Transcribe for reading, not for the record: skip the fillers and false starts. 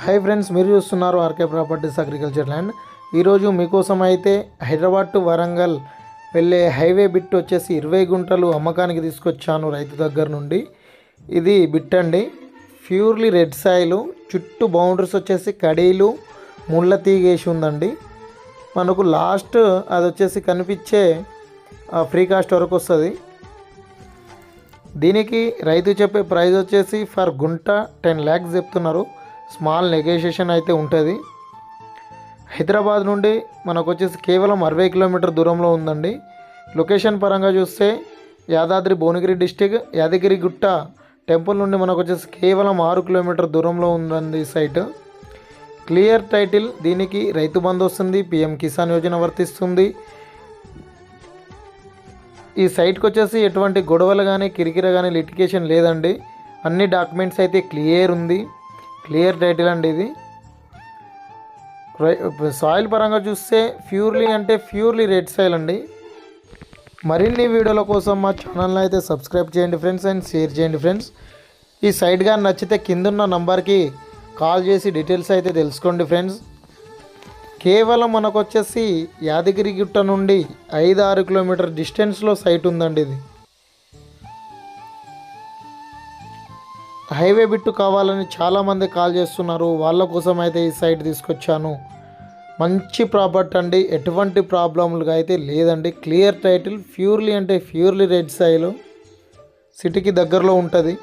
Hi friends, మీరు చూస్తున్నారు RK properties agriculture land. ఈరోజు మీకోసం అయితే హైదరాబాద్ టు వరంగల్ వెళ్ళే హైవే బిట్ వచ్చేసి 20 గుంటలు అమ్మకానికి తీసుకొచ్చాను రైతు దగ్గర నుండి. ఇది బిట్ అండి, ప్యూర్లీ రెడ్ సాయిలు, చుట్టూ బౌండరీస్ వచ్చేసి కడీలు ముళ్ళ తీగేసి ఉందండి. మనకు లాస్ట్ అది వచ్చేసి కనిపించే ఫ్రీ కాస్ట్ వరకు వస్తుంది. దీనికి రైతు చెప్పే ప్రైస్ వచ్చేసి ఫర్ గుంట 10 lakhs చెప్తున్నారు. స్మాల్ నెగోషియేషన్ అయితే ఉంటుంది. హైదరాబాద్ నుండి మనకు వచ్చేసి కేవలం 60 కిలోమీటర్ దూరంలో ఉందండి. లొకేషన్ పరంగా చూస్తే యాదాద్రి భువనగిరి డిస్టిక్ యాదగిరిగుట్ట టెంపుల్ నుండి మనకు వచ్చేసి కేవలం 6 కిలోమీటర్ దూరంలో ఉందండి సైట్. క్లియర్ టైటిల్, దీనికి రైతు బంధు వస్తుంది, పిఎం కిసాన్ యోజన వర్తిస్తుంది. ఈ సైట్కి వచ్చేసి ఎటువంటి గొడవలు కానీ కిరికిర కానీ లిటికేషన్ లేదండి. అన్ని డాక్యుమెంట్స్ అయితే క్లియర్ ఉంది, క్లియర్ టైటిల్ అండి. ఇది సాయిల్ పరంగా చూస్తే ప్యూర్లీ రెడ్ సాయిల్ అండి. మరిన్ని వీడియోల కోసం మా ఛానల్ని అయితే సబ్స్క్రైబ్ చేయండి ఫ్రెండ్స్, అండ్ షేర్ చేయండి ఫ్రెండ్స్. ఈ సైట్ కానీ నచ్చితే కిందున్న నంబర్కి కాల్ చేసి డీటెయిల్స్ అయితే తెలుసుకోండి ఫ్రెండ్స్. కేవలం మనకు వచ్చేసి యాదగిరిగుట్ట నుండి 5-6 కిలోమీటర్ డిస్టెన్స్లో సైట్ ఉందండి. ఇది హైవే బిట్టు కావాలని చాలామంది కాల్ చేస్తున్నారు, వాళ్ళ కోసం అయితే ఈ సైట్ తీసుకొచ్చాను. మంచి ప్రాపర్టీ అండి, ఎటువంటి ప్రాబ్లంలుగా అయితే లేదండి. Clear title, purely red soil, సిటీకి దగ్గరలో ఉంటుంది.